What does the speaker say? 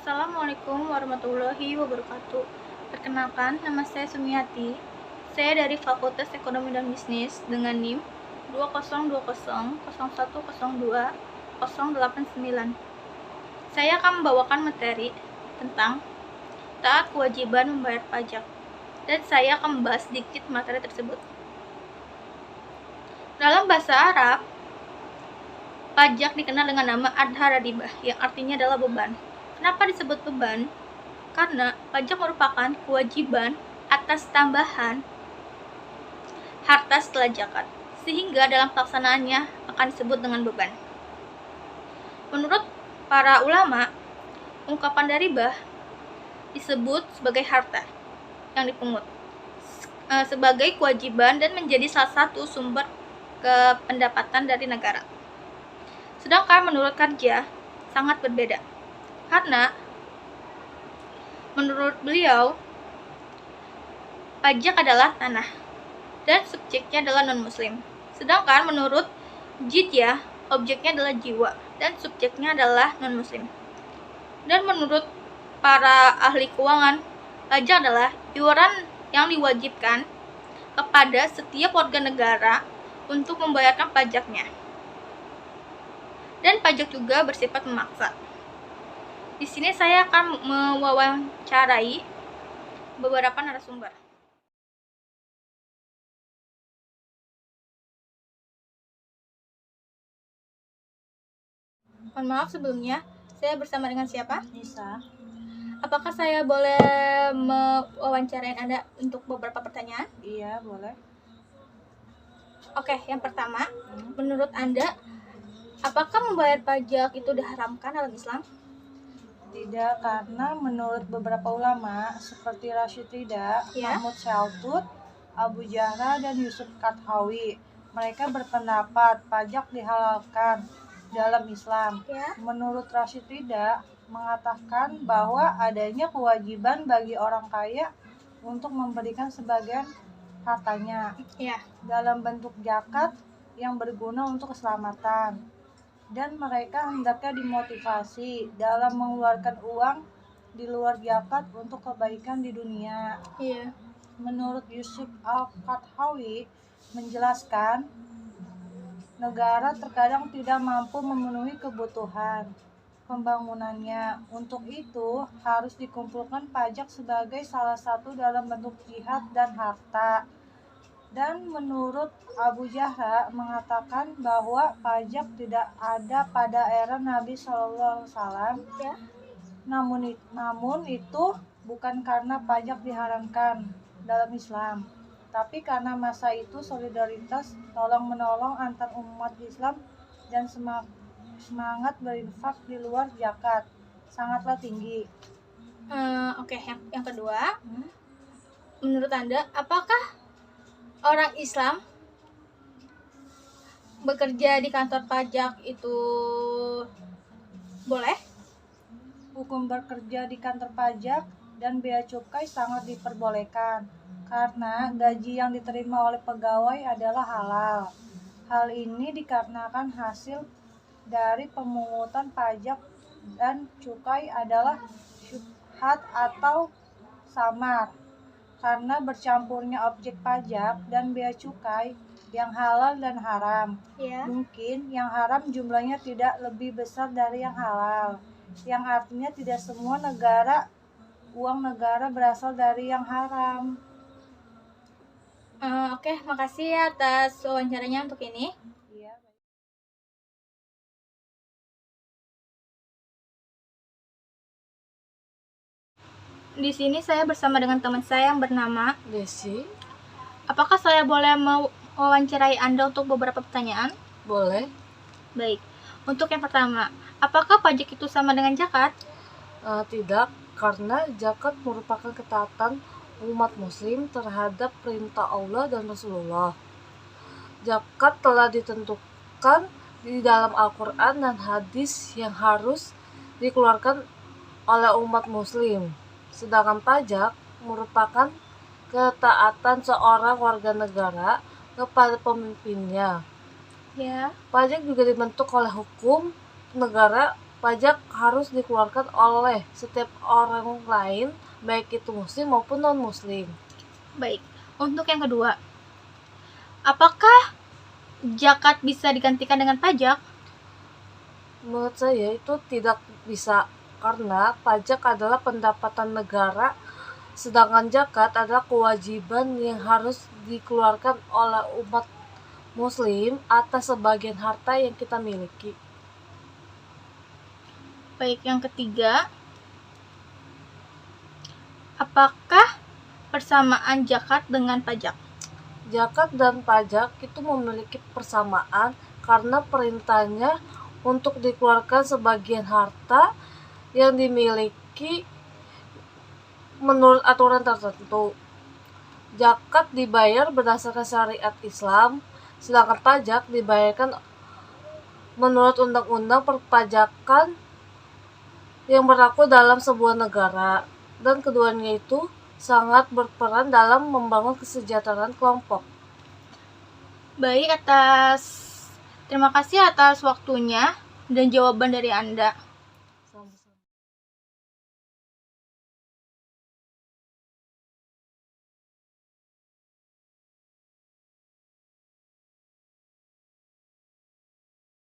Assalamualaikum warahmatullahi wabarakatuh. Perkenalkan, nama saya Sumiati. Saya dari Fakultas Ekonomi dan Bisnis dengan NIM 202001020089. Saya akan membawakan materi tentang taat kewajiban membayar pajak, dan saya akan membahas sedikit materi tersebut. Dalam bahasa Arab, pajak dikenal dengan nama adha-radibah, yang artinya adalah beban. Kenapa disebut beban? Karena pajak merupakan kewajiban atas tambahan harta setelah zakat, sehingga dalam pelaksanaannya akan disebut dengan beban. Menurut para ulama, ungkapan ribah disebut sebagai harta yang dipungut sebagai kewajiban dan menjadi salah satu sumber pendapatan dari negara. Sedangkan menurut kerja sangat berbeda, karena menurut beliau pajak adalah tanah dan subjeknya adalah non-muslim. Sedangkan menurut jizyah, objeknya adalah jiwa dan subjeknya adalah non-muslim. Dan menurut para ahli keuangan, pajak adalah iuran yang diwajibkan kepada setiap warga negara untuk membayarkan pajaknya. Dan pajak juga bersifat memaksa. Di sini saya akan mewawancarai beberapa narasumber. Mohon maaf sebelumnya, saya bersama dengan siapa? Nisa. Apakah saya boleh mewawancarain Anda untuk beberapa pertanyaan? Iya, boleh. Oke, yang pertama, menurut Anda, apakah membayar pajak itu diharamkan dalam Islam? Tidak, karena menurut beberapa ulama seperti Rashid Ridha, Mahmud Shaltut, Abu Jahra, dan Yusuf Kardawi, mereka berpendapat pajak dihalalkan dalam Islam. Menurut Rashid Ridha, mengatakan bahwa adanya kewajiban bagi orang kaya untuk memberikan sebagian hartanya dalam bentuk zakat yang berguna untuk keselamatan, dan mereka hendaknya dimotivasi dalam mengeluarkan uang di luar zakat untuk kebaikan di dunia. Menurut Yusuf Al-Qardawi menjelaskan, negara terkadang tidak mampu memenuhi kebutuhan pembangunannya. Untuk itu harus dikumpulkan pajak sebagai salah satu dalam bentuk jihad dan harta. Dan menurut Abu Jahra mengatakan bahwa pajak tidak ada pada era Nabi SAW. Namun itu bukan karena pajak diharamkan dalam Islam, tapi karena masa itu solidaritas tolong-menolong antar umat Islam dan semangat berinfak di luar zakat sangatlah tinggi. Oke, yang kedua, menurut Anda, apakah orang Islam bekerja di kantor pajak itu boleh? Hukum bekerja di kantor pajak dan bea cukai sangat diperbolehkan karena gaji yang diterima oleh pegawai adalah halal. Hal ini dikarenakan hasil dari pemungutan pajak dan cukai adalah syubhat atau samar. Karena bercampurnya objek pajak dan bea cukai yang halal dan haram. Mungkin yang haram jumlahnya tidak lebih besar dari yang halal, yang artinya tidak semua uang negara berasal dari yang haram. Oke, makasih ya atas wawancaranya untuk ini. Di sini saya bersama dengan teman saya yang bernama Desi. Apakah saya boleh mewawancarai Anda untuk beberapa pertanyaan? Boleh. Baik. Untuk yang pertama, apakah pajak itu sama dengan zakat? Tidak, karena zakat merupakan ketaatan umat muslim terhadap perintah Allah dan Rasulullah. Zakat telah ditentukan di dalam Al-Quran dan hadis yang harus dikeluarkan oleh umat muslim. Sedangkan pajak merupakan ketaatan seorang warga negara kepada pemimpinnya. Pajak juga dibentuk oleh hukum negara pajak harus dikeluarkan oleh setiap orang lain, baik itu muslim maupun non-muslim. Baik, untuk yang kedua, apakah zakat bisa digantikan dengan pajak? Menurut saya itu tidak bisa, karena pajak adalah pendapatan negara, sedangkan zakat adalah kewajiban yang harus dikeluarkan oleh umat muslim atas sebagian harta yang kita miliki. Baik, yang ketiga, apakah persamaan zakat dengan pajak? Zakat dan pajak itu memiliki persamaan karena perintahnya untuk dikeluarkan sebagian harta yang dimiliki menurut aturan tertentu. Zakat dibayar berdasarkan syariat Islam, sedangkan pajak dibayarkan menurut undang-undang perpajakan yang berlaku dalam sebuah negara, dan keduanya itu sangat berperan dalam membangun kesejahteraan kelompok. Baik, terima kasih atas waktunya dan jawaban dari Anda.